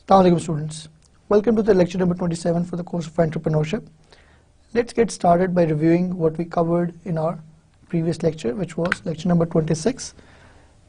Assalamu alaikum students. Welcome to the lecture number 27 for the course of entrepreneurship. Let's get started by reviewing what we covered in our previous lecture, which was lecture number 26.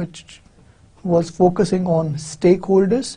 which was focusing on stakeholders.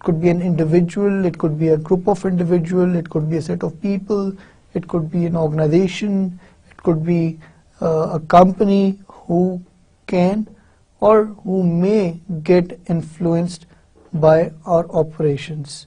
it could be an individual, it could be a group of individual, it could be a set of people, it could be an organization, it could be a company who can or who may get influenced by our operations.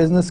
business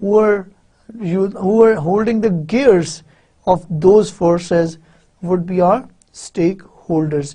who are holding the gears of those forces would be our stakeholders.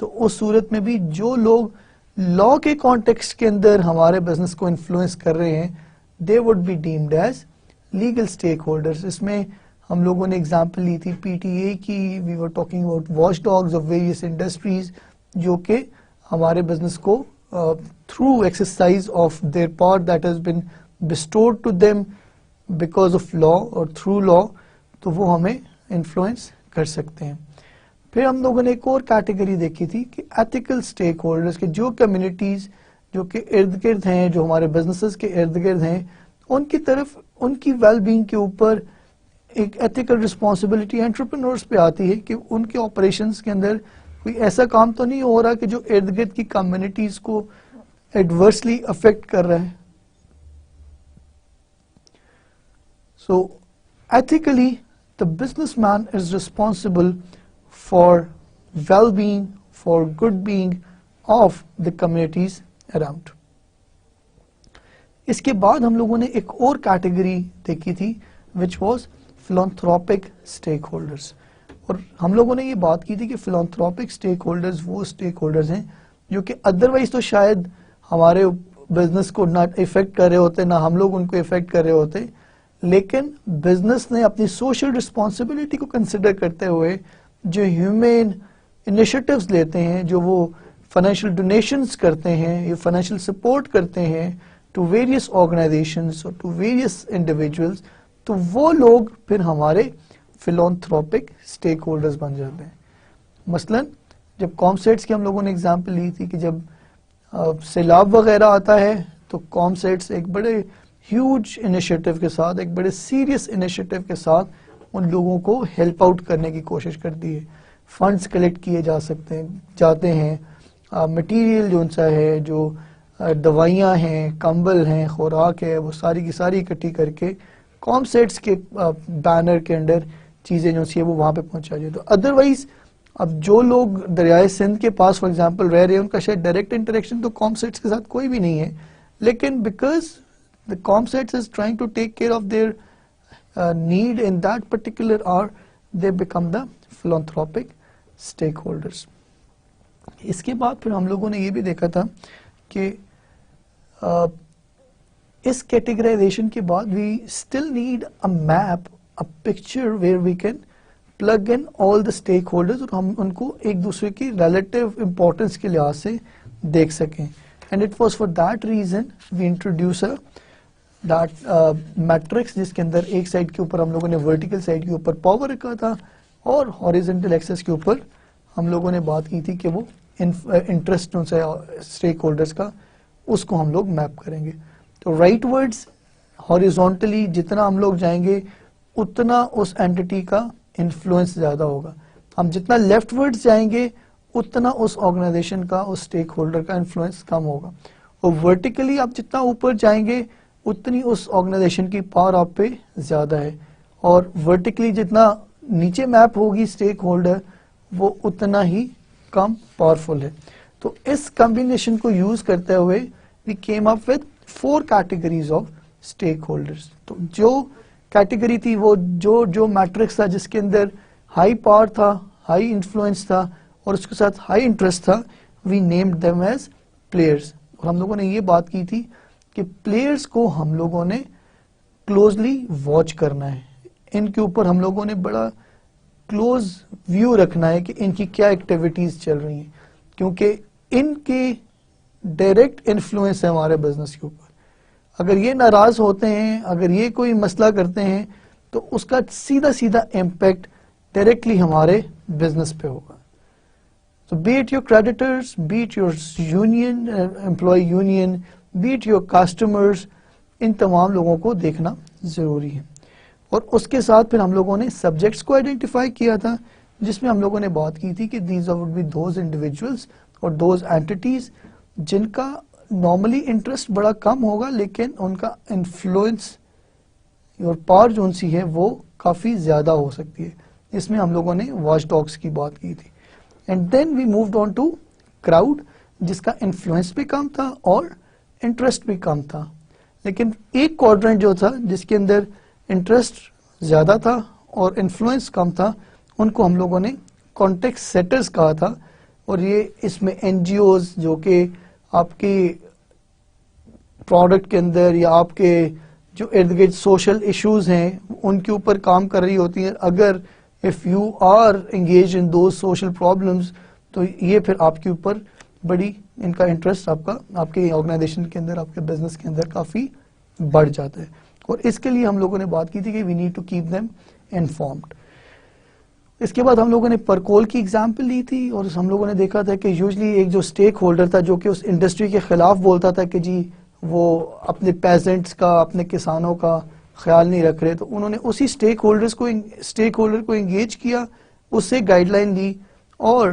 تو اس صورت میں بھی جو لوگ لا کے context کے اندر ہمارے business کو انفلوئنس کر رہے ہیں they would be deemed as legal stakeholders. اس میں ہم لوگوں نے اگزامپل لی تھی پی ٹی اے کی. We were talking about watchdogs of various industries جو کہ ہمارے بزنس کو through exercise of their power that has been bestowed to them because of law اور through law تو وہ ہمیں انفلوئنس کر سکتے ہیں. پھر ہم لوگوں نے ایک اور کیٹیگری دیکھی تھی کہ ایتھیکل اسٹیک ہولڈرز کے جو کمیونٹیز جو کہ ارد گرد ہیں جو ہمارے بزنسز کے ارد گرد ہیں ان کی طرف ان کی ویل بینگ کے اوپر ایک ایتھیکل رسپانسبلٹی انٹرپرینورس پہ آتی ہے کہ ان کے آپریشنز کے اندر کوئی ایسا کام تو نہیں ہو رہا کہ جو ارد گرد کی کمیونٹیز کو ایڈورسلی افیکٹ کر رہا ہے. So ethically, the businessman is responsible for well-being, for good being of the communities around. اس کے بعد ہم لوگوں نے ایک اور کیٹیگری دیکھی تھی which was philanthropic stakeholders. اور ہم لوگوں نے یہ بات کی تھی کہ philanthropic stakeholders وہ stakeholders ہیں جو کہ ادروائز تو شاید ہمارے بزنس کو نہ افیکٹ کر رہے ہوتے نہ ہم لوگ ان کو افیکٹ کر رہے ہوتے, لیکن بزنس نے اپنی سوشل رسپانسبلٹی کو کنسیڈر کرتے ہوئے جو ہیومن انیشیٹوز لیتے ہیں, جو وہ فائنینشیل ڈونیشنز کرتے ہیں یا فائنینشیل سپورٹ کرتے ہیں ٹو ویریس آرگنائزیشنز اور ٹو ویریس انڈیویجولز, تو وہ لوگ پھر ہمارے فلانتھروپک اسٹیک ہولڈرز بن جاتے ہیں. مثلاً جب کامسیٹس کی ہم لوگوں نے اگزامپل لی تھی کہ جب سیلاب وغیرہ آتا ہے تو کامسیٹس ایک بڑے ہیوج انیشیٹو کے ساتھ, ایک بڑے سیریس انیشیٹو کے ساتھ ان لوگوں کو ہیلپ آؤٹ کرنے کی کوشش کرتی ہے. فنڈز کلیکٹ کیے جاتے ہیں, مٹیریل جو ان سا ہے, جو دوائیاں ہیں, کمبل ہیں, خوراک ہے, وہ ساری کی ساری اکٹھی کر کے کامسیٹس کے بینر کے انڈر چیزیں جو سی ہے وہ وہاں پہ پہنچا جائے. تو ادروائز اب جو لوگ دریائے سندھ کے پاس فار ایگزامپل رہ رہے ہیں ان کا شاید ڈائریکٹ انٹریکشن تو کامسیٹس کے ساتھ کوئی بھی نہیں ہے, لیکن because the ComSets is trying to take care of their need in that particular hour, they become the philanthropic stakeholders. اس کے بعد پھر ہم لوگوں نے یہ بھی دیکھا تھا کہ اس کیٹیگرائزیشن کے بعد we still need a map, a picture where we can plug in all the stakeholders اور ہم ان کو ایک دوسرے کی relative importance کے لحاظ سے دیکھ سکیں. And it was for that reason we introduce matrix جس کے اندر ایک سائڈ کے اوپر ہم لوگوں نے ورٹیکل سائڈ کے اوپر پاور رکھا تھا اور ہاریزنٹل ایکسس کے اوپر ہم لوگوں نے بات کی تھی کہ وہ انٹرسٹ سے اسٹیک ہولڈرز کا اس کو ہم لوگ میپ کریں گے. تو رائٹ ورڈز ہاریزونٹلی جتنا ہم لوگ جائیں گے اتنا اس اینٹی کا انفلوئنس زیادہ ہوگا, ہم جتنا لیفٹ ورڈز جائیں گے اتنا اس آرگنائزیشن کا اس اسٹیک ہولڈر کا انفلوئنس کم ہوگا, اور ورٹیکلی آپ جتنا اوپر جائیں گے اتنی اس آرگنائزیشن کی پاور آپ پہ زیادہ ہے, اور ورٹیکلی جتنا نیچے میپ ہوگی اسٹیک ہولڈر وہ اتنا ہی کم پاورفل ہے. تو اس کمبینیشن کو یوز کرتے ہوئے we came up with 4 categories of stakeholders. تو جو کیٹیگری تھی وہ جو میٹرکس تھا جس کے اندر ہائی پاور تھا, ہائی انفلوئنس تھا اور اس کے ساتھ ہائی انٹرسٹ تھا, we named them as players. اور ہم لوگوں نے یہ بات کی تھی کہ پلیئرز کو ہم لوگوں نے کلوزلی واچ کرنا ہے, ان کے اوپر ہم لوگوں نے بڑا کلوز ویو رکھنا ہے کہ ان کی کیا ایکٹیویٹیز چل رہی ہیں, کیونکہ ان کی ڈائریکٹ انفلوئنس ہے ہمارے بزنس کے اوپر. اگر یہ ناراض ہوتے ہیں, اگر یہ کوئی مسئلہ کرتے ہیں تو اس کا سیدھا امپیکٹ ڈائریکٹلی ہمارے بزنس پہ ہوگا. So be it your creditors, be it your union, employee union, be it your customers, ان تمام لوگوں کو دیکھنا ضروری ہے. اور اس کے ساتھ پھر ہم لوگوں نے سبجیکٹس کو آئیڈینٹیفائی کیا تھا جس میں ہم لوگوں نے بات کی تھی کہ these would be those individuals اور those entities جن کا نارملی انٹرسٹ بڑا کم ہوگا لیکن ان کا انفلوئنس اور پاور جو ان سی ہے وہ کافی زیادہ ہو سکتی ہے. اس میں ہم لوگوں نے واچ ڈاگس کی بات کی تھی. And then we moved on to crowd جس کا انفلوئنس بھی کم تھا اور انٹرسٹ بھی کم تھا, لیکن ایک کوڈرنٹ جو تھا جس کے اندر انٹرسٹ زیادہ تھا اور انفلوئنس کم تھا ان کو ہم لوگوں نے کانٹیکسٹ سیٹرز کہا تھا, اور یہ اس میں این جی اوز جو کہ آپ کی پروڈکٹ کے اندر یا آپ کے جو ارد گرد سوشل ایشوز ہیں ان کے اوپر کام کر رہی ہوتی ہیں. اگر if you are engage in those social problems تو یہ پھر آپ کے اوپر بڑی ان کا انٹرسٹ آپ کے آرگنائزیشن کے اندر آپ کے بزنس کے اندر کافی بڑھ جاتا ہے. اور اس کے لیے ہم لوگوں نے بات کی تھی کہ we need to keep them informed. اس کے بعد ہم لوگوں نے پرکول کی ایگزامپل لی تھی اور ہم لوگوں نے دیکھا تھا کہ یوزلی ایک جو اسٹیک ہولڈر تھا جو کہ اس انڈسٹری کے خلاف بولتا تھا کہ جی وہ اپنے پیزنٹس کا اپنے کسانوں کا خیال نہیں رکھ رہے, تو انہوں نے اسی اسٹیک ہولڈر کو انگیج کیا, اس سے گائیڈ لائن لی اور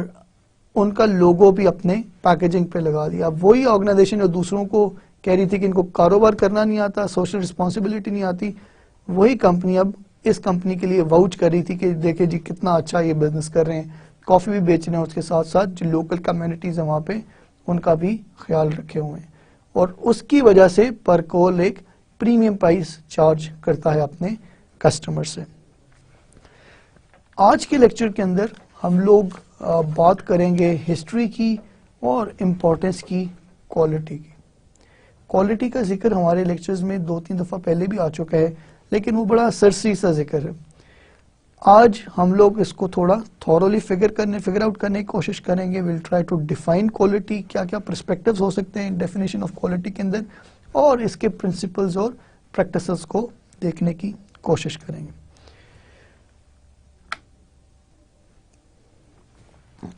ان کا لوگو بھی اپنے پیکیجنگ پہ لگا دیا. اب وہی آرگنائزیشن جو دوسروں کو کہہ رہی تھی کہ ان کو کاروبار کرنا نہیں آتا, سوشل رسپانسبلٹی نہیں آتی, وہی کمپنی اب اس کمپنی کے لیے واؤچ کر رہی تھی کہ دیکھیں جی کتنا اچھا یہ بزنس کر رہے ہیں, کافی بھی بیچ رہے ہیں, اس کے ساتھ ساتھ جو لوکل کمیونٹیز ہیں وہاں پہ ان کا بھی خیال رکھے ہوئے ہیں. اور اس کی وجہ سے پرکول ایک پریمیم پرائس چارج کرتا ہے اپنے کسٹمر سے. آج کے لیکچر کے اندر ہم لوگ بات کریں گے ہسٹری کی اور امپورٹنس کی کوالٹی کی. کوالٹی کا ذکر ہمارے لیکچرز میں 2-3 دفعہ پہلے بھی آ چکا ہے, لیکن وہ بڑا سرسری سا ذکر ہے. آج ہم لوگ اس کو تھوڑا تھورولی فگر آؤٹ کرنے کی کوشش کریں گے. We'll try to define quality, کیا کیا پرسپیکٹوز ہو سکتے ہیں ڈیفینیشن آف کوالٹی کے اندر, اور اس کے پرنسپلز اور پریکٹسز کو دیکھنے کی کوشش کریں گے.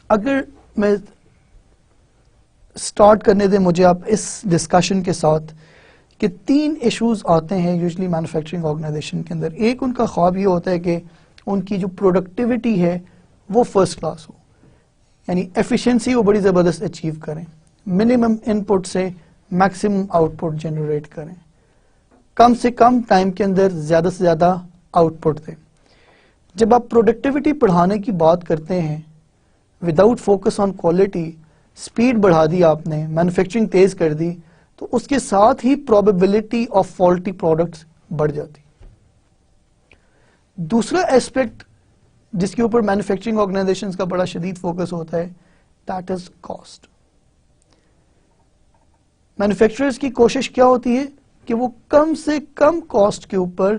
اگر میں سٹارٹ کرنے دیں مجھے آپ اس ڈسکشن کے ساتھ کہ 3 ایشوز آتے ہیں یوزلی مینوفیکچرنگ آرگنائزیشن کے اندر. ایک ان کا خواب یہ ہوتا ہے کہ ان کی جو پروڈکٹیوٹی ہے وہ فرسٹ کلاس ہو, یعنی ایفیشنسی وہ بڑی زبردست اچیو کریں, منیمم ان پٹ سے میکسیمم آؤٹ پٹ جنریٹ کریں, کم سے کم ٹائم کے اندر زیادہ سے زیادہ آؤٹ پٹ دیں. جب آپ پروڈکٹیوٹی بڑھانے کی بات کرتے ہیں without focus on quality, speed بڑھا دی آپ نے, مینوفیکچرنگ تیز کر دی, تو اس کے ساتھ ہی پروبیبلٹی آف فالٹی پروڈکٹس بڑھ جاتی. دوسرا ایسپیکٹ جس کے اوپر مینوفیکچرنگ آرگنائزیشنز کا بڑا شدید فوکس ہوتا ہے دیٹ از کاسٹ. مینوفیکچررز کی کوشش کیا ہوتی ہے کہ وہ کم سے کم کاسٹ کے اوپر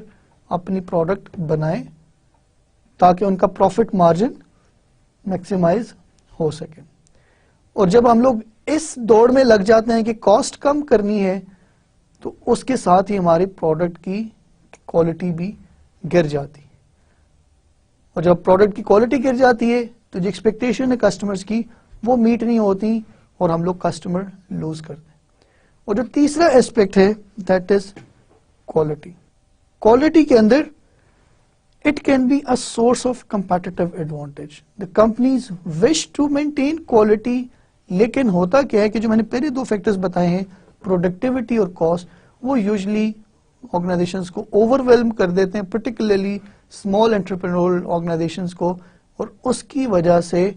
اپنی پروڈکٹ بنائیں تاکہ ان کا پروفٹ مارجن میکسیمائز ہو سکے. اور جب ہم لوگ اس دوڑ میں لگ جاتے ہیں کہ کاسٹ کم کرنی ہے تو اس کے ساتھ ہی ہماری پروڈکٹ کی کوالٹی بھی گر جاتی. اور جب پروڈکٹ کی کوالٹی گر جاتی ہے تو جو ایکسپیکٹیشن ہے کسٹمرز کی وہ میٹ نہیں ہوتی اور ہم لوگ کسٹمر لوز کرتے ہیں. اور جو تیسرا ایسپیکٹ ہے دیٹ از کوالٹی. کوالٹی کے اندر it can be a source of competitive advantage. The companies wish to maintain quality, لیکن ہوتا کیا ہے کہ جو میں نے پہلے 2 فیکٹرز بتائے ہیں پروڈکٹیوٹی اور کاسٹ, وہ یوزلی آرگنائزیشنز کو اوور ویلم کر دیتے ہیں, پرٹیکولرلی اسمال انٹرپرینورل آرگنائزیشنز کو, اور اس کی وجہ سے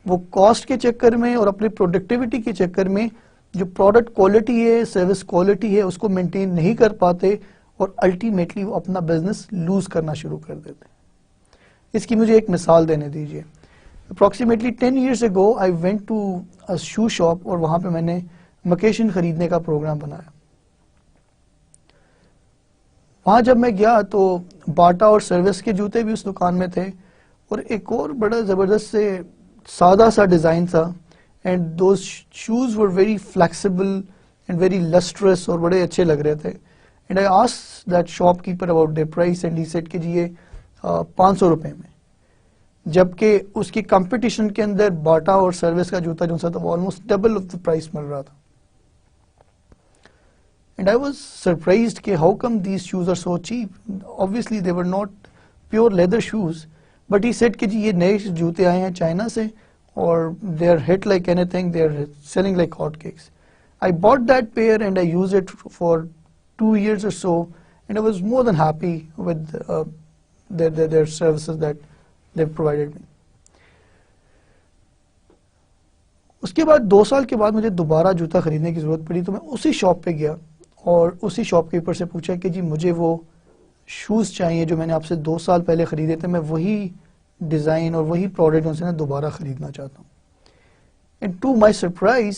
وہ کاسٹ کے چکر میں اور اپنی پروڈکٹیوٹی کے چکر میں جو پروڈکٹ کوالٹی ہے, سروس کوالٹی ہے, اس کو مینٹین نہیں کر پاتے اور الٹیمیٹلی وہ اپنا بزنس لوز کرنا شروع کر دیتے ہیں. اس کی مجھے ایک مثال دینے دیجیے. Approximately 10 years ago I went to a shoe shop, اور وہاں پہ میں نے مکیشن خریدنے کا پروگرام بنایا. وہاں جب میں گیا تو باٹا اور سروس کے جوتے بھی اس دکان میں تھے, اور ایک اور بڑا زبردست سے سادہ سا ڈیزائن تھا, and those shoes were very flexible and very lustrous اور بڑے اچھے لگ رہے تھے. And I asked that shopkeeper about their price, and he said کہ جی یہ 500 روپے میں, جبکہ اس کی کمپٹیشن کے اندر باٹا اور سروس کا جوتا جو سا تھا وہ almost double of the price مل رہا تھا. اینڈ آئی واز سرپرائزڈ کہ how come these shoes are so cheap. Obviously they were not pure leather shoes, but he said کہ جی یہ نئے جوتے آئے ہیں چائنا سے اور دے آر ہٹ لائک اینی تھنگ, they are selling like hot cakes. I bought that pair and I used it for 2 years or so, and I was more than happy with their services that they provided me. اس کے بعد 2 سال کے بعد مجھے دوبارہ جوتا خریدنے کی ضرورت پڑی, تو میں اسی شاپ پہ گیا اور اسی شاپ کیپر سے پوچھا کہ جی مجھے وہ شوز چاہیے جو میں نے آپ سے 2 سال پہلے خریدے تھے, میں وہی ڈیزائن اور وہی پروڈکٹ ان سے دوبارہ خریدنا چاہتا ہوں. And to my surprise,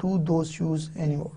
do those shoes anymore.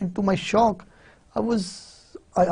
And to my shock, I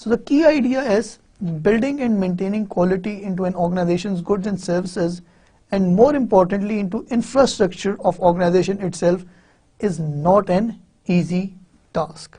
So the key idea is building and maintaining quality into an organization's goods and services, and more importantly into infrastructure of organization itself, is not an easy task.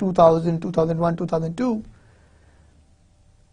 2000, 2001, 2002,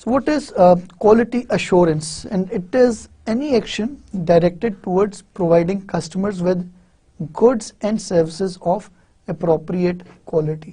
So what is quality assurance? And it is any action directed towards providing customers with goods and services of appropriate quality.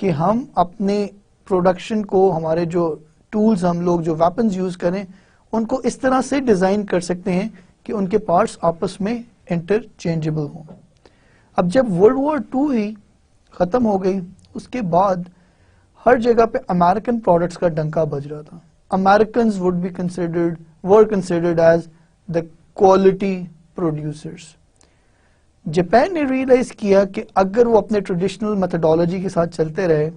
کہ ہم اپنے production کو, ہمارے جو tools ہم لوگ جو weapons use کریں ان کو اس طرح سے ڈیزائن کر سکتے ہیں کہ ان کے پارٹس آپس میں انٹرچینجبل ہوں. اب جب ورلڈ وار 2 ہی ختم ہو گئی, اس کے بعد ہر جگہ پہ امریکن پروڈکٹس کا ڈنکا بج رہا تھا. Americans were considered as the quality producers. Japan نے ریئلائز کیا کہ اگر وہ اپنے ٹریڈیشنل میتھڈالوجی کے ساتھ چلتے رہے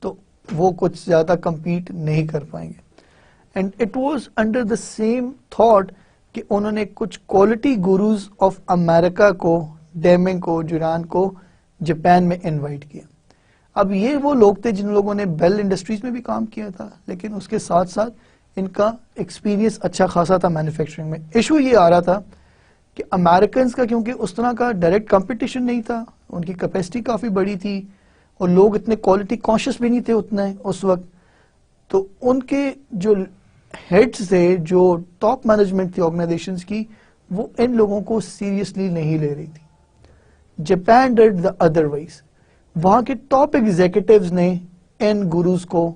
تو وہ کچھ زیادہ کمپیٹ نہیں کر پائیں گے. And it was under the same thought کہ انہوں نے کچھ کوالٹی گروز آف امریکہ کو, ڈیمنگ کو, جوران کو جاپان میں انوائٹ کیا. اب یہ وہ لوگ تھے جن لوگوں نے بیل انڈسٹریز میں بھی کام کیا تھا, لیکن اس کے ساتھ ساتھ ان کا ایکسپیرینس اچھا خاصا تھا مینوفیکچرنگ میں. ایشو یہ آ رہا تھا کہ امریکنز کا کیونکہ اس طرح کا ڈائریکٹ کمپٹیشن نہیں تھا, ان کی کیپیسٹی کافی بڑی تھی اور لوگ اتنے کوالٹی کانشیس بھی نہیں تھے اتنے اس وقت, تو ان کے جو ہیڈز تھے, جو ٹاپ مینجمنٹ تھی آرگنائزیشنز کی, وہ ان لوگوں کو سیریسلی نہیں لے رہی تھی. Japan did the otherwise. وہاں کے ٹاپ ایگزیکٹوز نے ان گروز کو,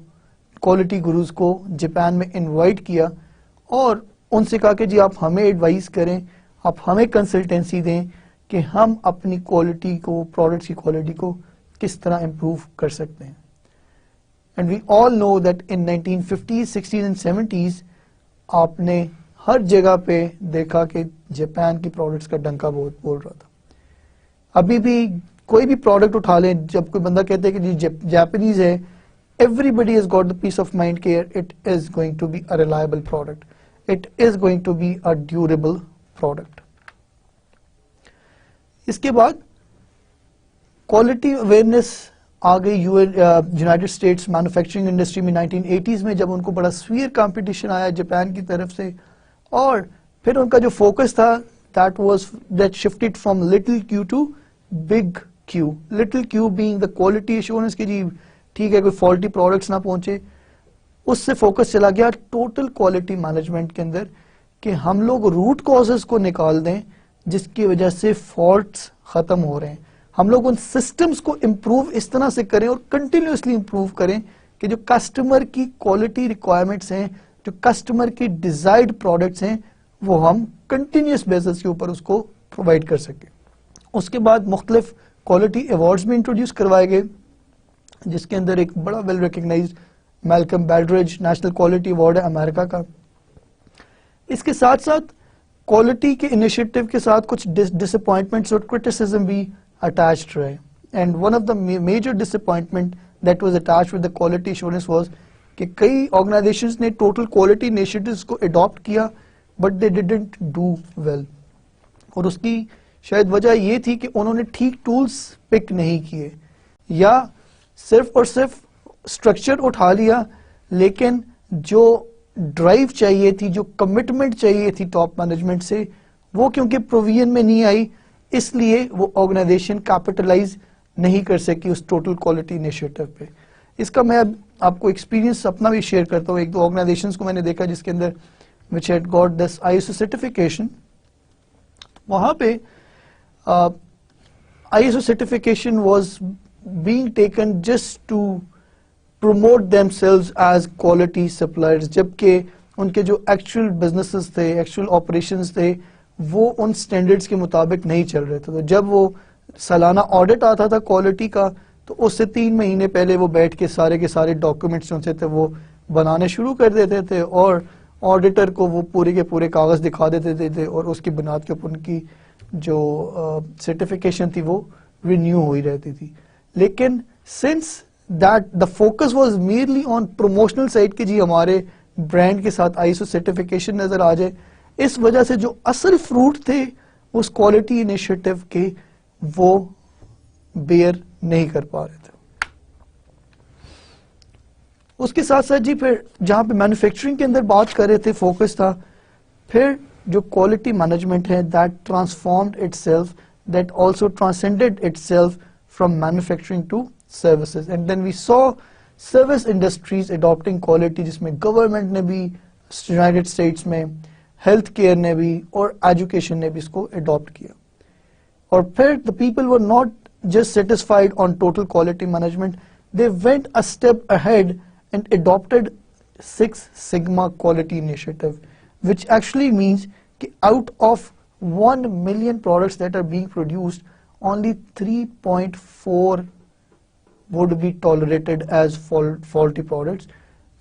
کوالٹی گروز کو جاپان میں انوائٹ کیا اور ان سے کہا کہ جی آپ ہمیں ایڈوائز کریں, آپ ہمیں کنسلٹنسی دیں کہ ہم اپنی کوالٹی کو, پروڈکٹس کی کوالٹی کو کس طرح امپروو کر سکتے ہیں. And we all know that in 1950s, 60s and 70s آپ نے ہر جگہ پہ دیکھا کہ جاپان کی پروڈکٹس کا ڈنکا بہت بول رہا تھا. ابھی بھی کوئی بھی پروڈکٹ اٹھا لیں, جب کوئی بندہ کہتے ہیں کہ جی جاپنیز ہے, everybody has got the peace of mind کہ it is going to be a reliable product, it is going to be a durable product. اس کے بعد کوالٹی اویئرنیس آ گئی یونائٹڈ اسٹیٹس مینوفیکچرنگ انڈسٹری میں 1980s میں, جب ان کو بڑا سویئر کمپٹیشن آیا جاپان کی طرف سے, اور پھر ان کا جو فوکس تھا that shifted from little q to big Q. Little q being the quality assurance کہ جی ٹھیک ہے کوئی فالٹی پروڈکٹس نہ پہنچے, اس سے فوکس چلا گیا ٹوٹل کوالٹی مینجمنٹ کے اندر کہ ہم لوگ روٹ کازز کو نکال دیں جس کی وجہ سے فالٹس ختم ہو رہے ہیں. ہم لوگ ان سسٹمز کو امپروو اس طرح سے کریں اور کنٹینیوسلی امپروو کریں کہ جو کسٹمر کی کوالٹی ریکوائرمنٹس ہیں, جو کسٹمر کی ڈیزائرڈ پروڈکٹس ہیں, وہ ہم کنٹینیوس بیسس کے اوپر اس کو پرووائڈ کر سکیں. اس کے بعد مختلف کوالٹی ایوارڈز بھی انٹروڈیوس کروائے گئے, جس کے اندر ایک بڑا well recognised Malcolm Baldrige National Quality Award ہے امریکہ کا. اس کے ساتھ ساتھ کوالٹی کے انیشیٹو کے ساتھ کچھ ڈس اپوائنٹمنٹس اور کرٹیسزم بھی اٹیچڈ رہے. And one of the major disappointment that was attached with the quality assurance was کہ کئی آرگنائزیشنز نے ٹوٹل کوالٹی انیشیٹوز کو اڈاپٹ کیا but they didn't do well, اور اس کی شاید وجہ یہ تھی کہ انہوں نے ٹھیک ٹولز پک نہیں کیے, یا صرف اور صرف اسٹرکچر اٹھا لیا, لیکن جو ڈرائیو چاہیے تھی, جو کمٹمنٹ چاہیے تھی ٹاپ مینجمنٹ سے, وہ کیونکہ پروویژن میں نہیں آئی, اس لیے وہ آرگنائزیشن کیپٹلائز نہیں کر سکی اس ٹوٹل کوالٹی انیشیٹو پہ. اس کا میں اب آپ کو ایکسپیرینس اپنا بھی شیئر کرتا ہوں. ایک دو آرگنائزیشنز کو میں نے دیکھا جس کے اندر which had got this ISO certification. وہاں پہ ISO certification was being taken just to promote themselves as quality suppliers, جبکہ ان کے جو ایکچوئل بزنسز تھے, ایکچوئل آپریشنز تھے, وہ ان سٹینڈرڈز کے مطابق نہیں چل رہے تھے. تو جب وہ سالانہ آڈٹ آتا تھا کوالٹی کا, تو اس سے 3 مہینے پہلے وہ بیٹھ کے سارے ڈاکومنٹس جو تھے وہ بنانے شروع کر دیتے تھے, اور آڈیٹر کو وہ پورے کے پورے کاغذ دکھا دیتے تھے, اور اس کی بنیاد کے اوپر ان کی جو سرٹیفکیشن تھی وہ رینیو ہوئی رہتی تھی. لیکن since that the focus was merely on promotional side کہ جی ہمارے برانڈ کے ساتھ ISO سرٹیفکیشن نظر آ جائے, اس وجہ سے جو اصل فروٹ تھے اس کوالٹی انیشیٹو کے, وہ بیئر نہیں کر پا رہے تھے. اس کے ساتھ ساتھ جی پھر جہاں پہ مینوفیکچرنگ کے اندر بات کر رہے تھے فوکس تھا, پھر جو کوالٹی مینجمنٹ ہے that transformed itself, that also transcended itself from manufacturing to services. And then we saw service industries adapting quality, جس میں گورنمنٹ نے بھی یونائٹڈ اسٹیٹس میں, ہیلتھ کیئر نے بھی, اور ایجوکیشن نے بھی اس کو اڈاپٹ کیا. اور پھر the people were not just satisfied on total quality management. They went a step ahead and adopted Six Sigma quality initiative, which actually means that out of 1 million products that are being produced, only 3.4 would be tolerated as faulty products.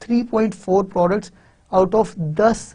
3.4 products out of 10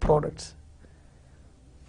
products.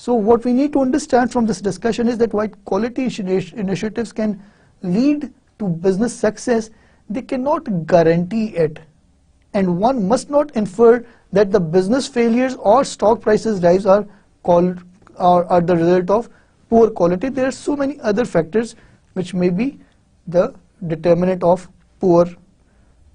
So what we need to understand from this discussion is that while quality initiatives can lead to business success, they cannot guarantee it. And one must not infer that the business failures or stock prices rise are the result of poor quality. There are so many other factors which may be the determinant of poor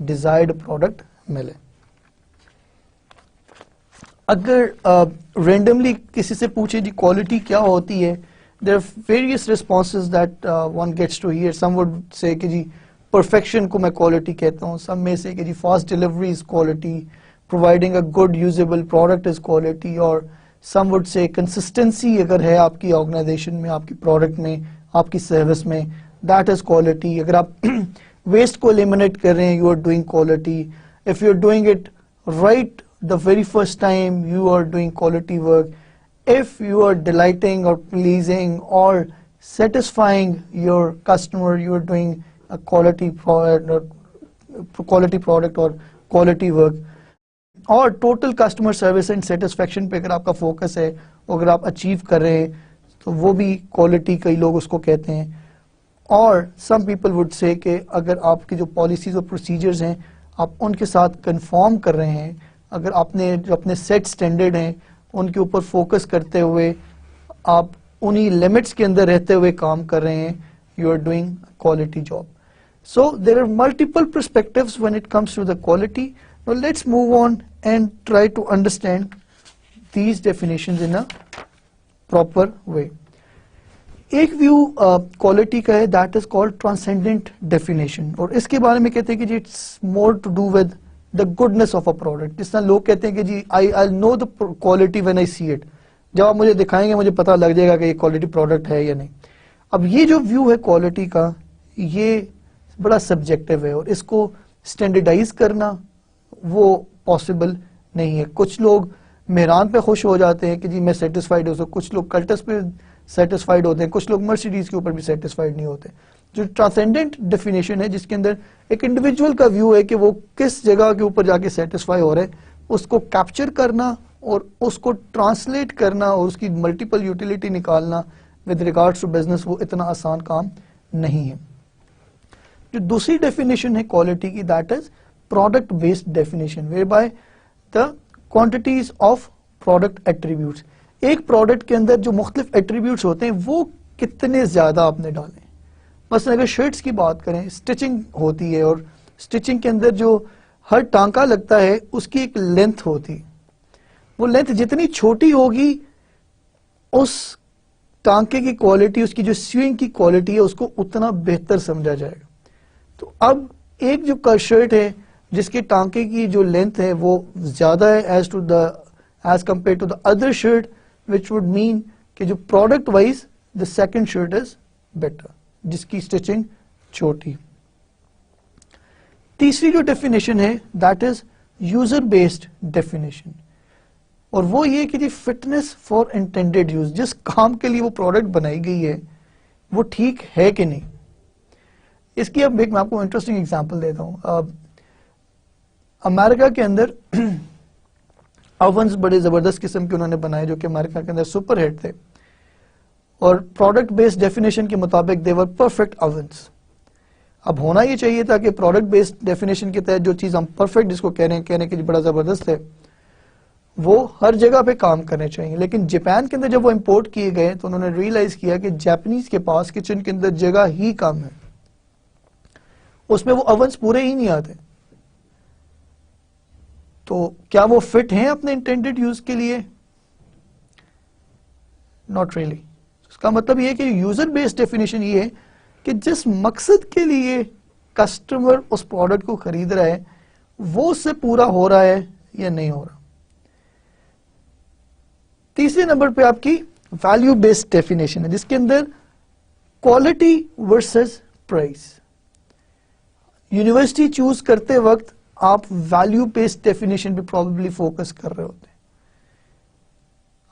desired product ملے. اگر randomly کسی سے پوچھے جی quality کیا ہوتی ہے, there are various responses that one gets to hear. Some would say کہ جی perfection کو میں quality کہتا ہوں, some may say کہ جی fast delivery is quality, providing a good usable product is quality, اور some would say consistency اگر ہے آپ کی آرگنائزیشن میں, آپ کی پروڈکٹ میں, آپ کی سروس میں, that is quality. اگر آپ waste کو eliminate کر رہے ہیں, you are doing quality. If you are doing it right the very first time, you are doing quality work. If you are delighting or pleasing or satisfying your customer, you are doing a quality product or quality work. اور total customer service and satisfaction پہ اگر آپ کا focus ہے, اگر آپ achieve کر رہے ہیں, تو وہ بھی کوالٹی کئی لوگ اس کو کہتے ہیں. اور سم پیپل وڈ سے کہ اگر آپ کی جو پالیسیز اور پروسیجرز ہیں آپ ان کے ساتھ کنفارم کر رہے ہیں, اگر آپ نے جو اپنے سیٹ سٹینڈرڈ ہیں ان کے اوپر فوکس کرتے ہوئے آپ انہی لمٹس کے اندر رہتے ہوئے کام کر رہے ہیں, you are doing quality job. So there are multiple perspectives when it comes to the quality. Now let's move on and try to understand these definitions in a proper way. ایک view quality کا ہے, that is called transcendent definition, اور اس کے بارے میں کہتے ہیں کہ جی it's more to do with the goodness of a product. جس طرح لوگ کہتے ہیں کہ جی I'll know the quality when I see it. جب آپ مجھے دکھائیں گے مجھے پتہ لگ جائے گا کہ یہ کوالٹی پروڈکٹ ہے یا نہیں. اب یہ جو ویو ہے کوالٹی کا, یہ بڑا سبجیکٹو ہے, اور اس کو اسٹینڈرڈائز کرنا وہ پاسبل نہیں ہے. کچھ لوگ مہران پہ خوش ہو جاتے ہیں کہ جی میں سیٹسفائیڈ ہو سکتا, کچھ لوگ کلٹس پہ سیٹسفائیڈ ہوتے ہیں, کچھ لوگ مرسیڈیز کے اوپر بھی سیٹسفائیڈ نہیں ہوتے. جو ٹرانسینڈنٹ ڈیفینیشن ہے جس کے اندر ایک انڈیویجول کا ویو ہے کہ وہ کس جگہ کے اوپر جا کے سیٹسفائی ہو رہے ہیں, اس کو کیپچر کرنا اور اس کو ٹرانسلیٹ کرنا اور اس کی ملٹیپل یوٹیلیٹی نکالنا ود ریگارڈس ٹو بزنس, وہ اتنا آسان کام نہیں ہے. جو دوسری ڈیفینیشن ہے کوالٹی کی, that is product based definition whereby the quantities of product attributes. ایک پروڈکٹ کے اندر جو مختلف ایٹریبیوٹس ہوتے ہیں وہ کتنے زیادہ آپ نے ڈالیں. مثلا اگر شرٹس کی بات کریں, اسٹچنگ ہوتی ہے اور اسٹچنگ کے اندر جو ہر ٹانکا لگتا ہے اس کی ایک لینتھ ہوتی ہے. وہ لینتھ جتنی چھوٹی ہوگی اس ٹانکے کی کوالٹی, اس کی جو سیوئنگ کی کوالٹی ہے اس کو اتنا بہتر سمجھا جائے گا. تو اب ایک جو شرٹ ہے جس کے ٹانکے کی جو لینتھ ہے وہ زیادہ ہے as compare to the other shirt, which would mean کہ جو product wise the second shirt is better, جس کی اسٹچنگ چھوٹی. تیسری جو ڈیفینیشن ہے that is user based definition, اور وہ یہ کہ جی فٹنس فار انٹینڈیڈ یوز, جس کام کے لیے وہ پروڈکٹ بنائی گئی ہے وہ ٹھیک ہے کہ نہیں. اس کی اب میں آپ کو انٹرسٹنگ ایگزامپل دیتا ہوں. امریکہ کے اندر اوونز بڑے زبردست قسم کے انہوں نے بنائے جو کہ امریکہ کے اندر سپر ہٹ تھے, اور پروڈکٹ بیسڈ ڈیفینیشن کے مطابق دے ور پرفیکٹ اوونز. اب ہونا یہ چاہیے تھا کہ پروڈکٹ بیسڈ ڈیفینیشن کے تحت جو چیز ہم پرفیکٹ جس کو کہنے کے بڑا زبردست ہے وہ ہر جگہ پہ کام کرنے چاہیے. لیکن جاپان کے اندر جب وہ امپورٹ کیے گئے تو انہوں نے ریئلائز کیا کہ جاپنیز کے پاس کچن کے اندر جگہ ہی کم ہے, اس میں وہ اوونز پورے ہی نہیں آتے. تو کیا وہ فٹ ہیں اپنے انٹینڈیڈ یوز کے لیے؟ Not really. اس کا مطلب یہ ہے کہ یوزر بیسڈ ڈیفینیشن یہ ہے کہ جس مقصد کے لیے کسٹمر اس پروڈکٹ کو خرید رہا ہے وہ اس سے پورا ہو رہا ہے یا نہیں ہو رہا. تیسرے نمبر پہ آپ کی ویلیو بیسڈ ڈیفینیشن ہے جس کے اندر quality versus price. University choose کرتے وقت آپ ویلیو بیسڈ ڈیفینیشن پہ پروبیبلی فوکس کر رہے ہوتے ہیں.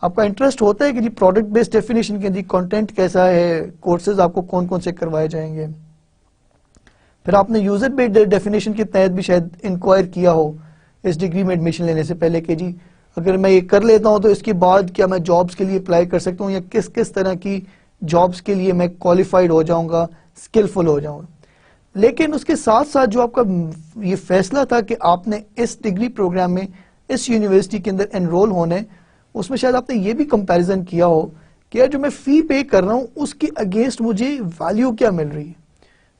آپ کا انٹرسٹ ہوتا ہے کہ جی پروڈکٹ بیسڈ ڈیفینیشن کے اندر کنٹینٹ کیسا ہے, کورسز آپ کو کون کون سے کروائے جائیں گے. پھر آپ نے یوزر بیسڈ ڈیفینیشن کے تحت بھی شاید انکوائر کیا ہو اس ڈگری میں ایڈمیشن لینے سے پہلے کہ جی اگر میں یہ کر لیتا ہوں تو اس کے بعد کیا میں جابس کے لیے اپلائی کر سکتا ہوں, یا کس کس طرح کی جابس کے لیے میں کوالیفائڈ ہو جاؤں گا, اسکلفل ہو جاؤں گا. لیکن اس کے ساتھ ساتھ جو آپ کا یہ فیصلہ تھا کہ آپ نے اس ڈگری پروگرام میں اس یونیورسٹی کے اندر انرول ہونے, اس میں شاید آپ نے یہ بھی کمپیریزن کیا ہو کہ یار جو میں فی پے کر رہا ہوں اس کے اگینسٹ مجھے ویلیو کیا مل رہی ہے,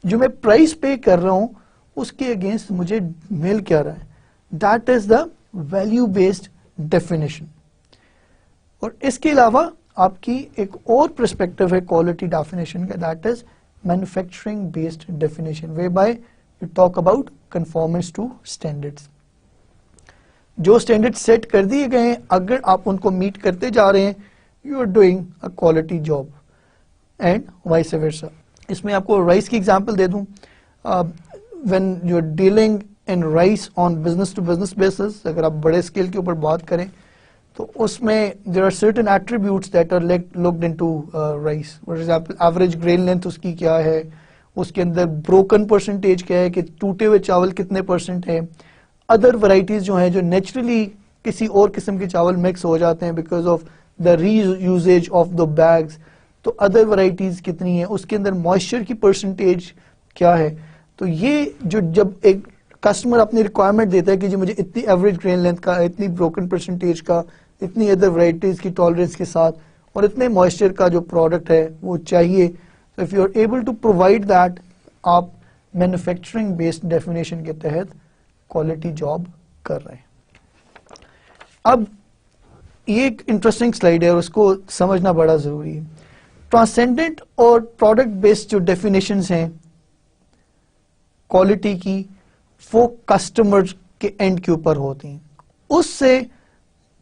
جو میں پرائس پے کر رہا ہوں اس کے اگینسٹ مجھے مل کیا رہا ہے. That is the value based definition. اور اس کے علاوہ آپ کی ایک اور پرسپیکٹو ہے کوالٹی ڈیفینیشن کا, that is manufacturing based definition, whereby you talk about conformance to standards. جو اسٹینڈرڈ سیٹ کر دیے گئے ہیں, اگر آپ ان کو میٹ کرتے جا رہے ہیں, you are doing a quality job and vice versa. اس میں آپ کو رائس کی ایگزامپل دے دوں. When you are dealing in rice on business to business basis, اگر آپ بڑے اسکیل کے اوپر بات کریں تو اس میں there are certain attributes that are linked in to rice. For example average grain length اس کی کیا ہے, اس کے اندر بروکن پرسنٹیج کیا ہے کہ ٹوٹے ہوئے چاول کتنے پرسنٹ ہے. ادر ورائٹیز جو ہیں جو نیچرلی کسی اور قسم کے چاول مکس ہو جاتے ہیں because of the reusage of the bags, تو ادر ورائٹیز کتنی ہیں, اس کے اندر موئسچر کی پرسنٹیج کیا ہے. تو یہ جو جب ایک کسٹمر اپنی ریکوائرمنٹ دیتا ہے کہ جی مجھے اتنی ایوریج گرین لینتھ کا, اتنی بروکن پرسنٹیج کا, اتنی ادر ورائٹیز کی ٹالرنس کے ساتھ اور اتنے موئسچر کا جو پروڈکٹ ہے وہ چاہیے, تو if you are able to provide that, آپ مینوفیکچرنگ بیسڈ ڈیفینیشن کے تحت کوالٹی جاب کر رہے ہیں. اب یہ ایک انٹرسٹنگ سلائیڈ ہے اور اس کو سمجھنا بڑا ضروری ہے. ٹرانسینڈنٹ اور پروڈکٹ بیسڈ جو ڈیفینیشنز ہیں کوالٹی کی, وہ کسٹمر کے اینڈ کے اوپر ہوتی ہیں. اس سے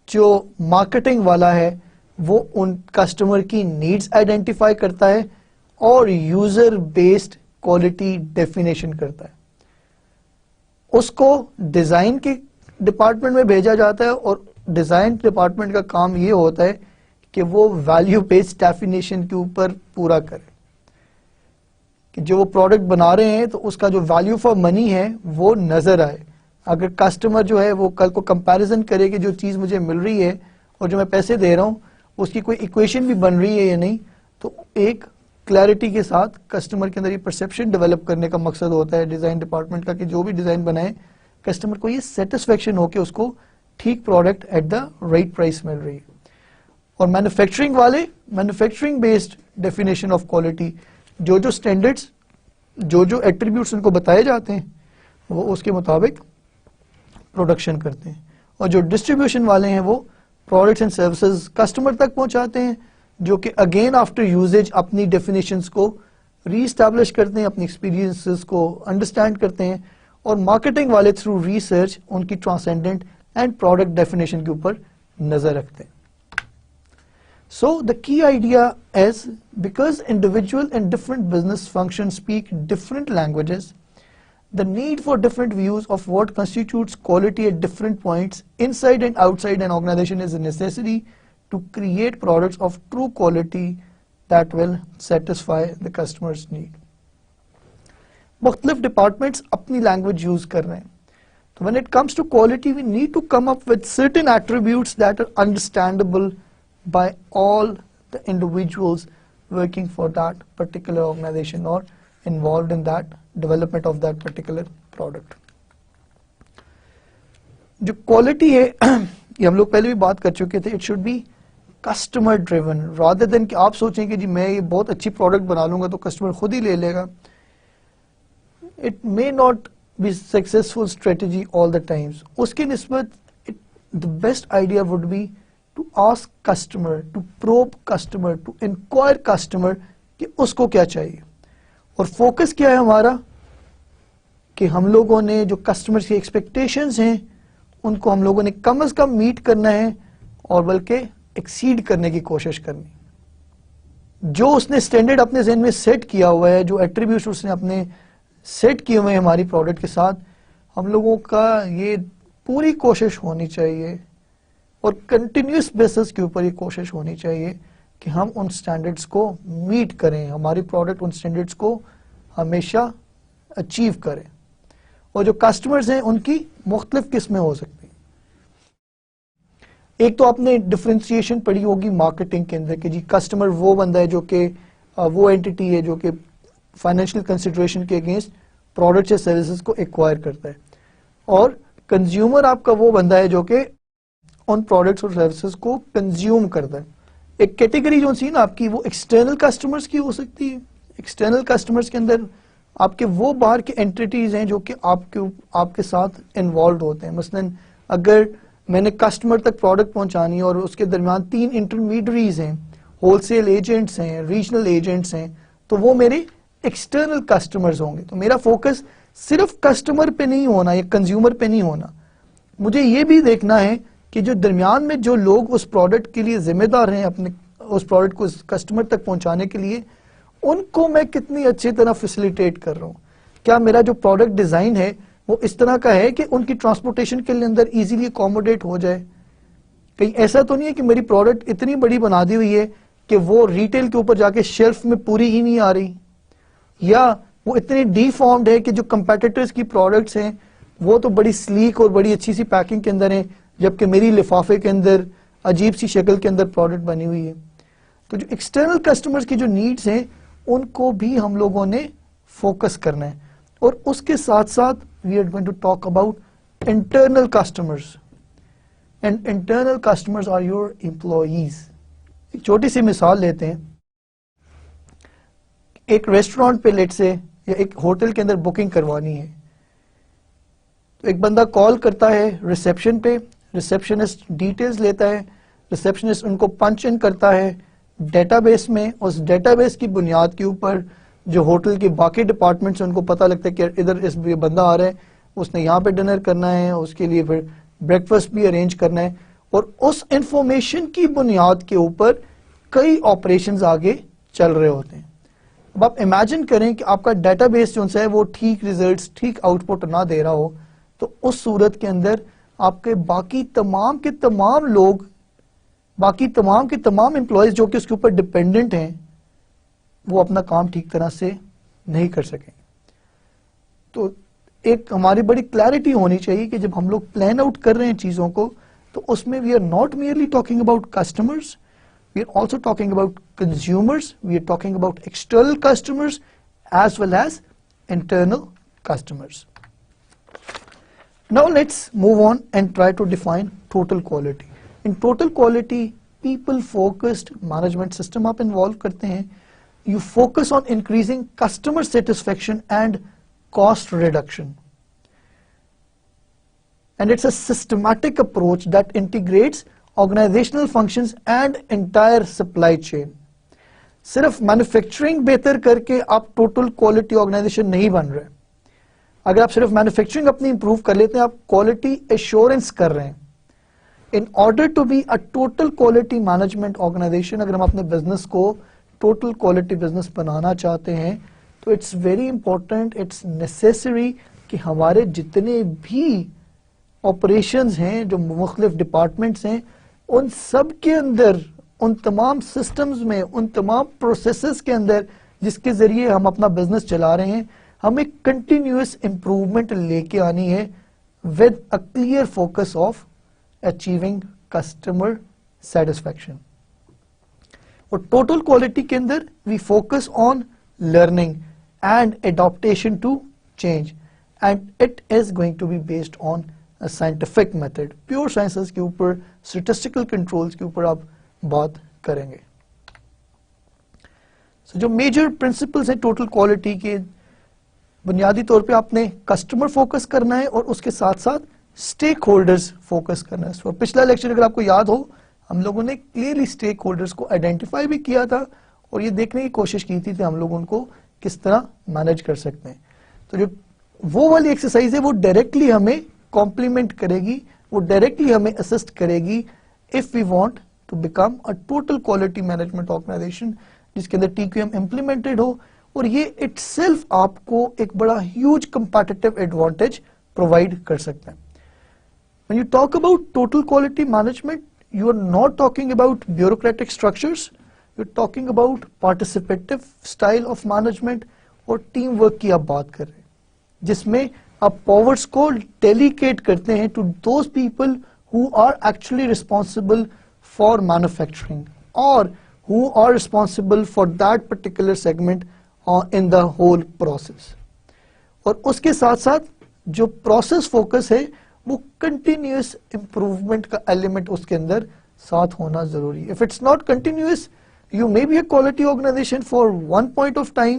جو مارکیٹنگ والا ہے وہ ان کسٹمر کی نیڈز آئیڈینٹیفائی کرتا ہے اور یوزر بیسڈ کوالٹی ڈیفینیشن کرتا ہے. اس کو ڈیزائن کے ڈپارٹمنٹ میں بھیجا جاتا ہے اور ڈیزائن ڈپارٹمنٹ کا کام یہ ہوتا ہے کہ وہ ویلیو بیسڈ ڈیفینیشن کے اوپر پورا کرے کہ جو وہ پروڈکٹ بنا رہے ہیں تو اس کا جو ویلیو فار منی ہے وہ نظر آئے. اگر کسٹمر جو ہے وہ کل کو کمپیریزن کرے کہ جو چیز مجھے مل رہی ہے اور جو میں پیسے دے رہا ہوں اس کی کوئی ایکویشن بھی بن رہی ہے یا نہیں, تو ایک کلیئرٹی کے ساتھ کسٹمر کے اندر یہ پرسپشن ڈیولپ کرنے کا مقصد ہوتا ہے ڈیزائن ڈپارٹمنٹ کا کہ جو بھی ڈیزائن بنائے کسٹمر کو یہ سیٹسفیکشن ہو کہ اس کو ٹھیک product at the right price مل رہی ہے. اور مینوفیکچرنگ والے manufacturing based definition of quality, جو اسٹینڈرڈس جو ایٹریبیوٹس ان کو بتائے جاتے ہیں وہ اس کے مطابق پروڈکشن کرتے ہیں. اور جو ڈسٹریبیوشن والے ہیں وہ پروڈکٹس اینڈ سروسز کسٹمر تک پہنچاتے ہیں, جو کہ اگین آفٹر یوزیج اپنی ڈیفینیشنز کو ری اسٹیبلش کرتے ہیں, اپنی ایکسپیرینسز کو انڈرسٹینڈ کرتے ہیں, اور مارکیٹنگ والے تھرو ریسرچ ان کی ٹرانسینڈنٹ اینڈ پروڈکٹ ڈیفینیشن کے اوپر نظر رکھتے ہیں. So the key idea is because individual and different business functions speak different languages, the need for different views of what constitutes quality at different points inside and outside an organization is a necessity to create products of true quality that will satisfy the customer's need. مختلف departments اپنی language use کر رہے ہیں. So when it comes to quality, we need to come up with certain attributes that are understandable by all the individuals working for that particular organization or involved in that development of that particular product. جو quality ہے یہ ہم لوگ پہلے بھی بات کر چکے تھے, it should be customer driven rather than کہ آپ سوچیں کہ جی میں یہ بہت اچھی پروڈکٹ بنا لوں گا تو کسٹمر خود ہی لے لے گا. It may not be successful strategy all the times. اس کی نسبت the best idea would be to ask customer, to probe customer, to inquire customer کہ اس کو کیا چاہیے. اور فوکس کیا ہے ہمارا کہ ہم لوگوں نے جو کسٹمر کی ایکسپیکٹیشنز ہیں ان کو ہم لوگوں نے کم از کم میٹ کرنا ہے اور بلکہ ایکسیڈ کرنے کی کوشش کرنی. جو اس نے اسٹینڈرڈ اپنے ذہن میں سیٹ کیا ہوا ہے, جو ایٹریبیوٹس اس نے اپنے سیٹ کیے ہوئے ہیں ہماری پروڈکٹ کے ساتھ, ہم لوگوں کا یہ پوری کوشش ہونی چاہیے اور کنٹینیوس بیسس کے اوپر یہ کوشش ہونی چاہیے کہ ہم ان سٹینڈرڈز کو میٹ کریں, ہماری پروڈکٹ ان سٹینڈرڈز کو ہمیشہ اچیو کریں. اور جو کسٹمرز ہیں ان کی مختلف قسمیں ہو سکتی ہیں. ایک تو آپ نے ڈفرینسیشن پڑھی ہوگی مارکیٹنگ کے اندر کہ جی کسٹمر وہ بندہ ہے جو کہ وہ اینٹی ہے جو کہ فائنینشیل کنسیڈریشن کے اگینسٹ پروڈکٹس یا سروسز کو ایکوائر کرتا ہے, اور کنزیومر آپ کا وہ بندہ ہے جو کہ ان پروڈکٹس اور سروسز کو کنزیوم کرتا ہے. ایک کیٹیگری جو سی نا آپ کی وہ ایکسٹرنل کسٹمرز کی ہو سکتی ہے. ایکسٹرنل کسٹمرز کے اندر آپ کے وہ باہر کے انٹیٹیز ہیں جو کہ آپ کے ساتھ انوالوڈ ہوتے ہیں. مثلا اگر میں نے کسٹمر تک پروڈکٹ پہنچانی ہے اور اس کے درمیان 3 انٹرمیڈیریز ہیں, ہول سیل ایجنٹس ہیں, ریجنل ایجنٹس ہیں, تو وہ میرے ایکسٹرنل کسٹمرز ہوں گے. تو میرا فوکس صرف کسٹمر پہ نہیں ہونا یا کنزیومر پہ نہیں ہونا, مجھے یہ بھی دیکھنا ہے کہ جو درمیان میں جو لوگ اس پروڈکٹ کے لیے ذمہ دار ہیں, اپنے اس پروڈکٹ کو کسٹمر تک پہنچانے کے لیے, ان کو میں کتنی اچھی طرح فیسیلیٹیٹ کر رہا ہوں. کیا میرا جو پروڈکٹ ڈیزائن ہے وہ اس طرح کا ہے کہ ان کی ٹرانسپورٹیشن کے اندر ایزیلی اکوموڈیٹ ہو جائے. کہیں ایسا تو نہیں ہے کہ میری پروڈکٹ اتنی بڑی بنا دی ہوئی ہے کہ وہ ریٹیل کے اوپر جا کے شیلف میں پوری ہی نہیں آ رہی, یا وہ اتنی ڈی فارمڈ ہے کہ جو کمپیٹیٹرز کی پروڈکٹس ہیں وہ تو بڑی سلیک اور بڑی اچھی سی پیکنگ کے اندر ہیں, جبکہ میری لفافے کے اندر عجیب سی شکل کے اندر پروڈکٹ بنی ہوئی ہے. تو جو ایکسٹرنل کسٹمرز کی جو نیڈز ہیں ان کو بھی ہم لوگوں نے فوکس کرنا ہے. اور اس کے ساتھ ساتھ we are going to talk about internal customers, and internal customers are your employees. ایک چھوٹی سی مثال لیتے ہیں. ایک ریسٹورانٹ پہ لیٹ سے یا ایک ہوٹل کے اندر بکنگ کروانی ہے, تو ایک بندہ کال کرتا ہے ریسیپشن پہ, ریسیپشنسٹ ڈیٹیلز لیتا ہے, ریسیپشنسٹ ان کو پنچ ان کرتا ہے ڈیٹا بیس میں. اس ڈیٹا بیس کی بنیاد کے اوپر جو ہوٹل کے باقی ڈپارٹمنٹس ان کو پتہ لگتا ہے کہ ادھر یہ بندہ آ رہا ہے, اس نے یہاں پہ ڈنر کرنا ہے, اس کے لیے پھر بریک فاسٹ بھی ارینج کرنا ہے, اور اس انفارمیشن کی بنیاد کے اوپر کئی آپریشنز آگے چل رہے ہوتے ہیں. اب آپ امیجن کریں کہ آپ کا ڈیٹا بیس جو ہے وہ ٹھیک ریزلٹس, ٹھیک آؤٹ پٹ نہ دے رہا ہو, تو اس صورت کے اندر آپ کے باقی تمام کے تمام لوگ, باقی تمام کے تمام امپلائیز جو کہ اس کے اوپر ڈپینڈنٹ ہیں, وہ اپنا کام ٹھیک طرح سے نہیں کر سکیں. تو ایک ہماری بڑی کلیئرٹی ہونی چاہیے کہ جب ہم لوگ پلان آؤٹ کر رہے ہیں چیزوں کو, تو اس میں we are not merely talking about customers, we are also talking about consumers, we are talking about external customers as well as internal customers. Now let's move on and try to define total quality. In total quality, people focused management system آپ involve کرتے ہیں. You focus on increasing customer satisfaction and cost reduction. And it's a systematic approach that integrates organizational functions and entire supply chain. صرف manufacturing بہتر کر کے آپ total quality organization نہیں بن رہے. اگر آپ صرف مینوفیکچرنگ اپنی امپروو کر لیتے ہیں, آپ کوالٹی ایشورنس کر رہے ہیں. In order to be a total quality management organization, اگر ہم اپنے بزنس کو ٹوٹل کوالٹی بزنس بنانا چاہتے ہیں, تو it's very important, it's necessary کہ ہمارے جتنے بھی آپریشنز ہیں, جو مختلف ڈپارٹمنٹس ہیں, ان سب کے اندر, ان تمام سسٹمز میں, ان تمام پروسیسز کے اندر جس کے ذریعے ہم اپنا بزنس چلا رہے ہیں, ہمیں کنٹینیوس امپروومنٹ لے کے آنی ہے with a clear focus of achieving customer satisfaction. اور ٹوٹل کوالٹی کے اندر we focus on learning and adaptation to change, and it is going to be based on scientific method. Pure sciences کے اوپر, statistical controls کے اوپر آپ بات کریں گے. جو میجر پرنسپلز ہیں ٹوٹل کوالٹی کے, بنیادی طور پہ آپ نے کسٹمر فوکس کرنا ہے اور اس کے ساتھ ساتھ اسٹیک ہولڈرز فوکس کرنا ہے. اور پچھلا لیکچر اگر آپ کو یاد ہو, ہم لوگوں نے کلیئرلی اسٹیک ہولڈرز کو آئیڈینٹیفائی بھی کیا تھا اور یہ دیکھنے کی کوشش کی تھی کہ ہم لوگ ان کو کس طرح مینج کر سکتے ہیں. تو جو وہ والی ایکسرسائز ہے وہ ڈائریکٹلی ہمیں کمپلیمنٹ کرے گی, وہ ڈائریکٹلی ہمیں اسسٹ کرے گی if we want to become a total quality management organization, جس کے اندر TQM امپلیمنٹڈ ہو, اور یہ اٹ سیلف آپ کو ایک بڑا ہیوج کمپیٹیٹو ایڈوانٹیج پرووائڈ کر سکتا ہے. When you talk about total quality management, you are not talking about bureaucratic structures, you're talking about participative style of management اور ٹیم ورک کی آپ بات کر رہے ہیں, جس میں آپ پاورز کو ڈیلیکیٹ کرتے ہیں to those people who are actually responsible for manufacturing or who are responsible for that particular segment in the whole process. اور اس کے ساتھ ساتھ جو پروسیس فوکس ہے وہ کنٹینیوس امپروومنٹ کا ایلیمنٹ اس کے اندر ساتھ ہونا ضروری ہے. If it's not continuous, you may be a quality organization for one point of time,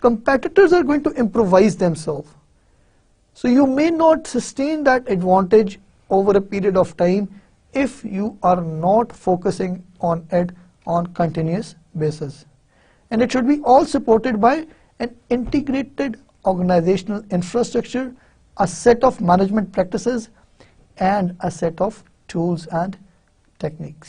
competitors are going to improvise themselves. So you may not sustain that advantage over a period of time if you are not focusing on it on continuous basis. And it should be all supported by an integrated organizational infrastructure, a set of management practices, and a set of tools and techniques.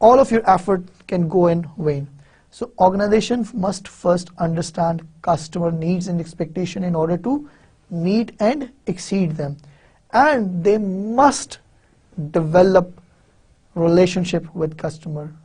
all of your effort can go in vain. So organization must first understand customer needs and expectation in order to meet and exceed them, and they must develop relationship with customer.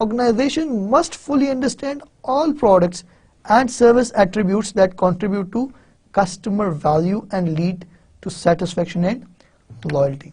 organization must fully understand all products and service attributes that contribute to customer value and lead to satisfaction and loyalty.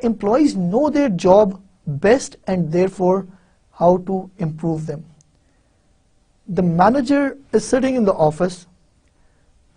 employees know their job best and therefore how to improve them. The manager is sitting in the office,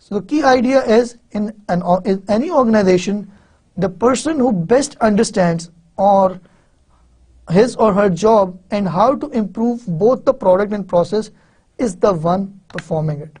So the key idea is in any organization, the person who best understands or his or her job and how to improve both the product and process is the one performing it.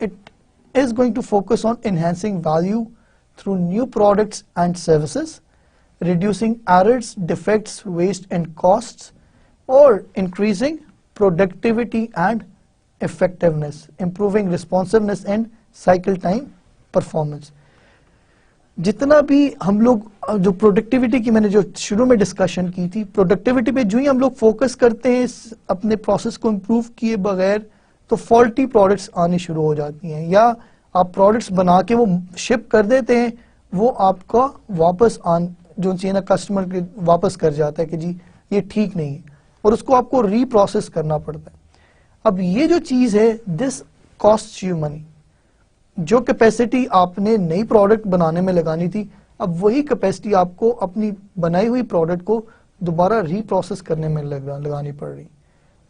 It is going to focus on enhancing value through new products and services, reducing errors, defects, waste and costs, or increasing productivity and effectiveness, improving responsiveness and cycle time performance. جتنا بھی ہم لوگ جو productivity کی میں نے جو شروع میں ڈسکشن کی تھی, پروڈکٹیوٹی پہ جو ہی ہم لوگ فوکس کرتے ہیں اپنے پروسیس کو امپروو کیے بغیر, تو فالٹی پروڈکٹس آنی شروع ہو جاتی ہیں, یا آپ پروڈکٹس بنا کے وہ شپ کر دیتے ہیں, وہ آپ کا واپس جو چاہیے نا کسٹمر کے واپس کر جاتا ہے کہ جی یہ ٹھیک نہیں ہے, اور اس کو آپ کو ری پروسیس کرنا پڑتا ہے. اب یہ جو چیز ہے, دس کاسٹ یو منی. جو کیپیسٹی آپ نے نئی پروڈکٹ بنانے میں لگانی تھی, اب وہی کیپیسٹی آپ کو اپنی بنائی ہوئی پروڈکٹ کو دوبارہ ری پروسیس کرنے میں لگانی پڑ رہی.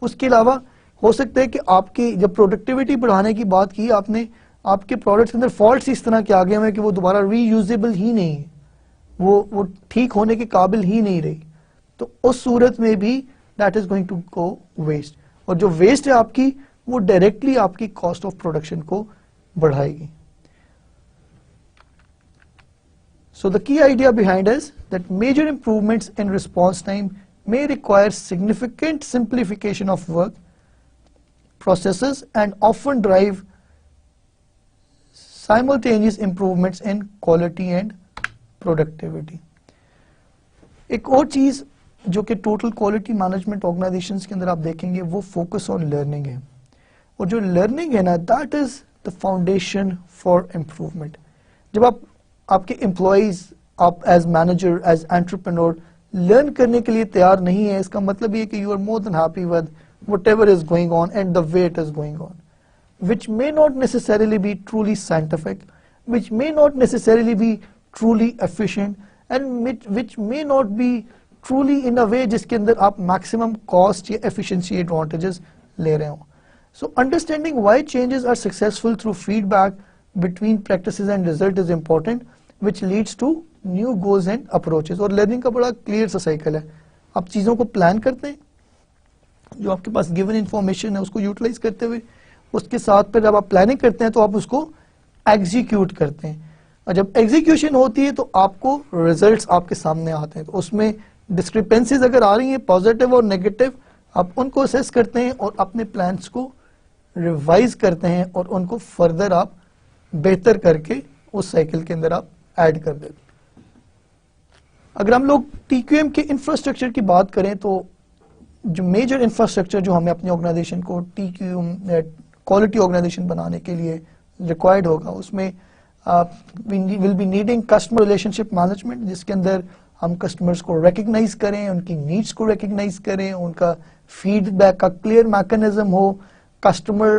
اس کے علاوہ ہو سکتا ہے کہ آپ کی جب پروڈکٹیوٹی بڑھانے کی بات کی آپ نے, آپ کے پروڈکٹ کے اندر فالٹس اس طرح کے آگے ہیں کہ وہ دوبارہ ری یوزیبل ہی نہیں ہے, وہ ٹھیک ہونے کے قابل ہی نہیں رہی. تو اس صورت میں بھی that is going to go waste, اور جو ویسٹ ہے آپ کی وہ ڈائریکٹلی آپ کی کاسٹ آف پروڈکشن کو بڑھائے گی. So the key idea behind is that major improvements in response time may require significant simplification of work processes and often drive simultaneous improvements in quality and productivity. ایک اور چیز جو کہ total quality management organisations کے اندر آپ دیکھیں گے وہ فوکس آن لرننگ ہے, اور جو لرننگ ہے نا that is the foundation for improvement. جب آپ کے امپلائیز, آپ as manager, as entrepreneur learn کرنے کے لیے تیار نہیں ہے, اس کا مطلب یہ کہ you are more than happy with whatever is going on and the way it is going on, which may not necessarily be truly scientific, which may not necessarily be truly efficient, and which may not be truly in a way جس کے اندر آپ maximum cost یا efficiency advantages لے رہے ہوں. So understanding why changes are successful through feedback between practices and result is important, which leads to new goals and approaches. اور learning کا بڑا clear سا cycle ہے. آپ چیزوں کو پلان کرتے ہیں, جو آپ کے پاس given information ہے اس کو utilize کرتے ہوئے, اس کے ساتھ پھر جب آپ پلاننگ کرتے ہیں تو آپ اس کو ایگزیکیوٹ کرتے ہیں, اور جب ایگزیکیوشن ہوتی ہے تو آپ کو ریزلٹس آپ کے سامنے آتے ہیں. تو اس میں ڈسکرپنسیز اگر آ رہی ہیں پازیٹیو اور نیگیٹو, آپ ان کو اسیس کرتے ہیں اور اپنے پلانس کو ریوائز کرتے ہیں, اور ان کو فردر آپ بہتر کر کے اس سائیکل کے اندر آپ ایڈ کر دیتے ہیں. اگر ہم لوگ ٹی کیو ایم کے انفراسٹرکچر کی بات کریں تو جو میجر انفراسٹرکچر جو ہمیں اپنی آرگنائزیشن کو T Q M quality organization بنانے کے لیے ریکوائرڈ ہوگا, اس میں will be needing customer relationship management, جس کے اندر ہم کسٹمرز کو ریکگنائز کریں, ان کی نیڈس کو ریکگنائز کریں, ان کا فیڈ بیک کا کلیئر میکانزم ہو, کسٹمر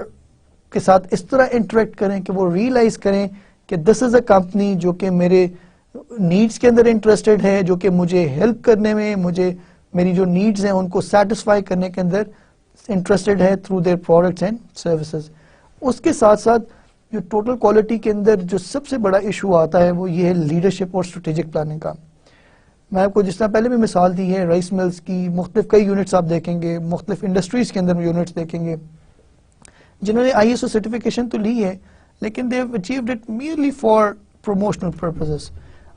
کے ساتھ اس طرح انٹریکٹ کریں کہ وہ ریئلائز کریں کہ دس از اے کمپنی جو کہ میرے نیڈس کے اندر انٹرسٹڈ ہے, جو کہ مجھے ہیلپ کرنے میں, مجھے میری جو نیڈز ہیں ان کو سیٹسفائی کرنے کے اندر انٹرسٹڈ ہے through their products and services. اس کے ساتھ ساتھ جو ٹوٹل کوالٹی کے اندر جو سب سے بڑا ایشو آتا ہے وہ یہ ہے لیڈرشپ اور اسٹریٹجک پلاننگ کا. میں آپ کو جس طرح پہلے بھی مثال دی ہے رائس ملز کی, مختلف کئی یونٹس آپ دیکھیں گے, مختلف انڈسٹریز کے اندر یونٹس دیکھیں گے جنہوں نے ISO سرٹیفکیشن تو لی ہے لیکن they have achieved it merely for promotional purposes.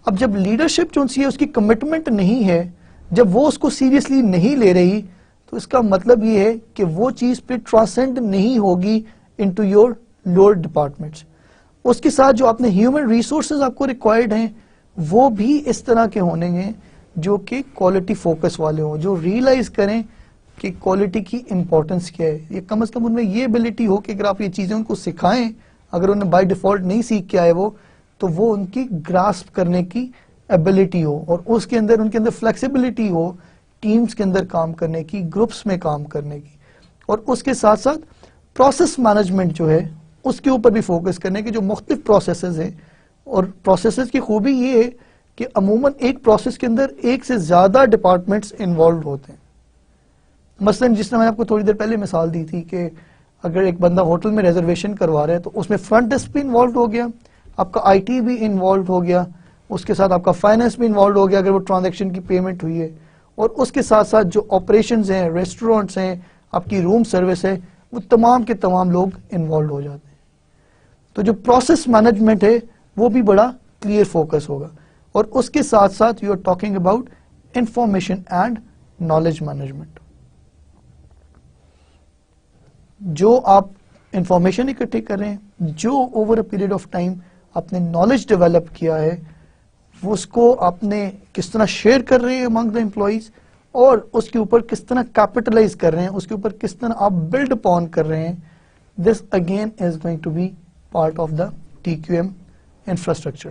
اب جب لیڈرشپ جو ہے اس کی کمٹمنٹ نہیں ہے, جب وہ اس کو سیریسلی نہیں لے رہی, تو اس کا مطلب یہ ہے کہ وہ چیز پہ ٹرانسینڈ نہیں ہوگی انٹو یور لوور ڈپارٹمنٹس. اس کے ساتھ جو آپ نے ہیومن ریسورسز آپ کو ریکوائرڈ ہیں وہ بھی اس طرح کے ہونے ہیں جو کہ کوالٹی فوکس والے ہوں, جو ریئلائز کریں کہ کوالٹی کی امپورٹنس کیا ہے. یہ کم از کم ان میں یہ ایبلٹی ہو کہ اگر آپ یہ چیزیں ان کو سکھائیں, اگر انہیں بائی ڈیفالٹ نہیں سیکھ کے آئے وہ, تو وہ ان کی گراسپ کرنے کی ایبلٹی ہو, اور اس کے اندر ان کے اندر فلیکسیبلٹی ہو ٹیمز کے اندر کام کرنے کی, گروپس میں کام کرنے کی. اور اس کے ساتھ ساتھ پروسیس مینجمنٹ جو ہے اس کے اوپر بھی فوکس کرنے کے, جو مختلف پروسیسز ہیں, اور پروسیسز کی خوبی یہ ہے کہ عموماً ایک پروسیس کے اندر ایک سے زیادہ ڈپارٹمنٹس انوالوڈ ہوتے ہیں. مثلا جس طرح میں آپ کو تھوڑی دیر پہلے مثال دی تھی کہ اگر ایک بندہ ہوٹل میں ریزرویشن کروا رہا ہے تو اس میں فرنٹ ڈیسک بھی انوالوڈ ہو گیا, آپ کا IT بھی انوالوڈ ہو گیا, اس کے ساتھ آپ کا فائنینس بھی انوالوڈ ہو گیا اگر وہ ٹرانزیکشن کی پیمنٹ ہوئی ہے, اور اس کے ساتھ ساتھ جو آپریشنز ہیں, ریسٹورینٹس ہیں, آپ کی روم سروس ہے, وہ تمام کے تمام لوگ انوالوڈ ہو جاتے ہیں. تو جو پروسیس مینجمنٹ ہے وہ بھی بڑا کلیئر فوکس ہوگا. اور اس کے ساتھ ساتھ you are talking about information and knowledge management. جو آپ انفارمیشن اکٹھے کر رہے ہیں, جو over a period of time آپ نے نالج ڈیولپ کیا ہے, اس کو آپ نے کس طرح شیئر کر رہے ہیں among the employees, اور اس کے اوپر کس طرح کیپٹلائز کر رہے ہیں, اس کے اوپر کس طرح آپ بلڈ اپون کر رہے ہیں. This again is going to be part of the TQM infrastructure.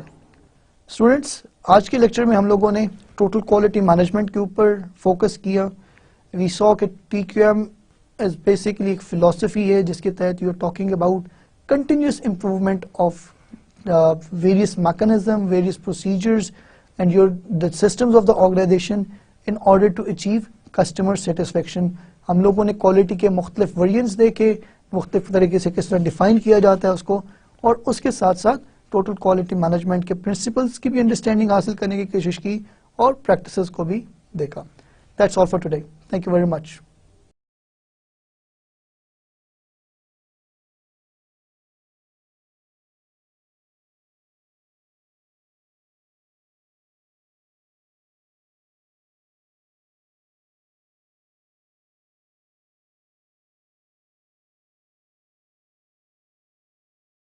Students, آج کے لیکچر میں ہم لوگوں نے ٹوٹل کوالٹی مینجمنٹ کے اوپر فوکس کیا. وی سو کہ TQM از بیسکلی ایک فلاسفی ہے جس کے تحت you are talking about continuous improvement of various mechanism, various procedures and the systems of the organization in order to achieve customer satisfaction. ہم لوگوں نے کوالٹی کے مختلف ویریئنٹس دیکھے, مختلف طریقے سے کس طرح ڈیفائن کیا جاتا ہے اس کو, اور اس کے ساتھ ساتھ ٹوٹل کوالٹی مینجمنٹ کے پرنسپلس کی بھی انڈرسٹینڈنگ حاصل کرنے کی کوشش کی اور پریکٹسز کو بھی دیکھا. That's all for today. Thank you very much.